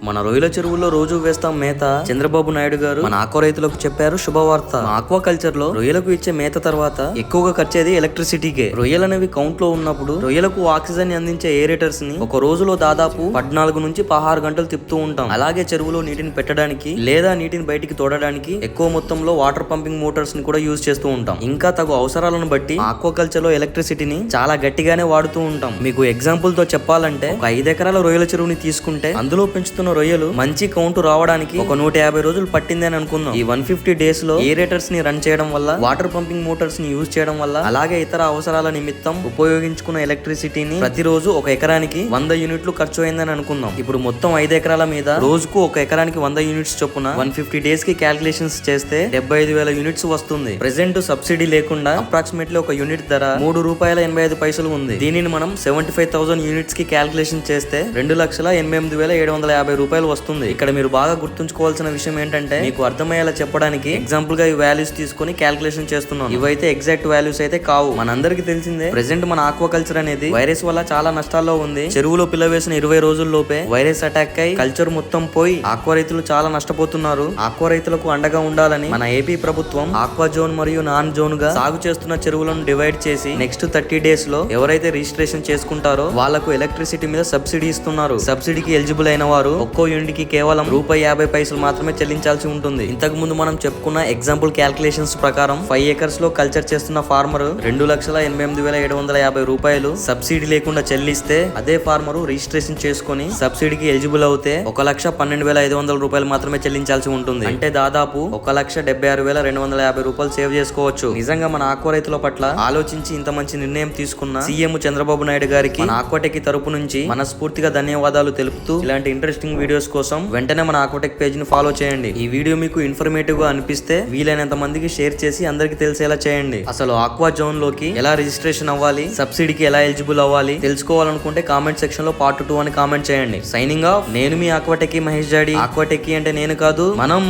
మన రొయ్యల చెరువుల్లో రోజు వేస్తాం మేత. చంద్రబాబు నాయుడు గారు మన ఆక్వా రైతులకు చెప్పారు శుభవార్త. ఆక్వా కల్చర్ లో రొయ్యలకు ఇచ్చే మేత తర్వాత ఎక్కువగా ఖర్చేది ఎలక్ట్రిసిటీకే. రొయ్యలనేవి కౌంట్ లో ఉన్నప్పుడు రొయ్యలకు ఆక్సిజన్ అందించే ఏరేటర్స్ ని ఒక రోజులో దాదాపు 14 నుంచి 16 గంటలు తిప్పుతూ ఉంటాం. అలాగే చెరువులో నీటిని పెట్టడానికి లేదా నీటిని బయటికి తోడడానికి ఎక్కువ మొత్తంలో వాటర్ పంపింగ్ మోటార్స్ ని కూడా యూజ్ చేస్తూ ఉంటాం. ఇంకా తగు అవసరాలను బట్టి ఆక్వా కల్చర్ లో ఎలక్ట్రిసిటీని చాలా గట్టిగానే వాడుతూ ఉంటాం. మీకు ఎగ్జాంపుల్ తో చెప్పాలంటే ఒక 5 ఎకరాల రొయ్యల చెరువుని తీసుకుంటే అందులో పెంచుతున్న రొయ్యలు మంచి కౌంట్ రావడానికి ఒక 150 రోజులు పట్టింది అని అనుకుందాం. ఈ 150 డేస్ లో ఏరేటర్స్ ని రన్ చేయడం వల్ల, వాటర్ పంపింగ్ మోటార్స్ ని యూజ్ చేయడం వల్ల, అలాగే ఇతర అవసరాల నిమిత్తం ఉపయోగించుకున్న ఎలక్ట్రిసిటీని ప్రతిరోజు ఒక ఎకరానికి 100 యూనిట్లు ఖర్చు అయిందని అనుకుందాం. ఇప్పుడు మొత్తం 5 ఎకరాల మీద రోజుకు ఒక ఎకరానికి 100 యూనిట్స్ చొప్పున 150 డేస్ కి క్యాల్కులేషన్స్ చేస్తే 75,000 యూనిట్స్ వస్తుంది. ప్రెసెంట్ సబ్సిడీ లేకుండా అప్రాక్సిమేట్లీ ఒక యూనిట్ ధర ₹3.85 ఉంది. దీనిని మనం 75,000 యూనిట్స్ కి క్యాల్కులేషన్ చేస్తే 2,88,750 వస్తుంది. ఇక్కడ మీరు బాగా గుర్తుంచుకోవాల్సిన విషయం ఏంటంటే, మీకు అర్థమయ్యేలా చెప్పడానికి ఎగ్జాంపుల్ గా ఈ వాల్యూస్ తీసుకొని క్యాల్కులేషన్ చేస్తున్నాను. ఇవైతే ఎగ్జాక్ట్ వాల్యూస్ అయితే కావు. మనందరికి తెలిసిందే ప్రెసెంట్ మన ఆక్వాకల్చర్ అనేది వైరస్ వల్ల చాలా నష్టాల్లో ఉంది. చెరువులో పిల్ల వేసిన 20 రోజుల్లోపే వైరస్ అటాక్ అయి కల్చర్ మొత్తం పోయి ఆక్వా రైతులు చాలా నష్టపోతున్నారు. ఆక్వా రైతులకు అండగా ఉండాలని మన ఏపీ ప్రభుత్వం ఆక్వా జోన్ మరియు నాన్ జోన్ గా సాగు చేస్తున్న చెరువులను డివైడ్ చేసి నెక్స్ట్ 30 డేస్ లో ఎవరైతే రిజిస్ట్రేషన్ చేసుకుంటారో వాళ్లకు ఎలక్ట్రిసిటీ మీద సబ్సిడీ ఇస్తున్నారు. సబ్సిడీకి ఎలిజిబుల్ అయిన వారు ఒక్కో యూనిట్ కి కేవలం ₹50 మాత్రమే చెల్లించాల్సి ఉంటుంది. ఇంతకు ముందు మనం చెప్పుకున్న ఎగ్జాంపుల్ క్యాల్కులేషన్స్ ప్రకారం 5 ఎకర్స్ లో కల్చర్ చేస్తున్న ఫార్మర్ ₹2,88,750 సబ్సిడీ లేకుండా చెల్లిస్తే, అదే ఫార్మర్ రిజిస్ట్రేషన్ చేసుకుని సబ్సిడీకి ఎలిజిబుల్ అవుతే ₹1,12,500 మాత్రమే చెల్లించాల్సి ఉంటుంది. అంటే దాదాపు ₹1,76,250 సేవ్ చేసుకోవచ్చు. నిజంగా మన ఆక్వా రైతుల పట్ల ఆలోచించి ఇంత మంచి నిర్ణయం తీసుకున్న సీఎం చంద్రబాబు నాయుడు గారికి మన ఆక్వాటెక్ తరపు నుంచి మనస్ఫూర్తిగా ధన్యవాదాలు తెలుపుతూ, ఇలాంటి ఇంట్రెస్టింగ్ వీడియోస్ కోసం వెంటనే మన ఆక్వాటెక్ పేజ్ ని ఫాలో చేయండి. ఈ వీడియో మీకు ఇన్ఫర్మేటివ్ గా అనిపిస్తే వీలైనంత మందికి షేర్ చేసి అందరికి తెలిసేలా చేయండి. అసలు ఆక్వా జోన్ లోకి ఎలా రిజిస్ట్రేషన్ అవ్వాలి, సబ్సిడీకి ఎలా ఎలిజిబుల్ అవ్వాలి తెలుసుకోవాలనుకుంటే కామెంట్ సెక్షన్ లో పార్ట్ 2 అని కామెంట్ చేయండి. సైనింగ్ ఆఫ్, నేను మీ ఆక్వాటెక్ మహేష్ జాడి. ఆక్వాటెక్ అంటే నేను కాదు, మనం.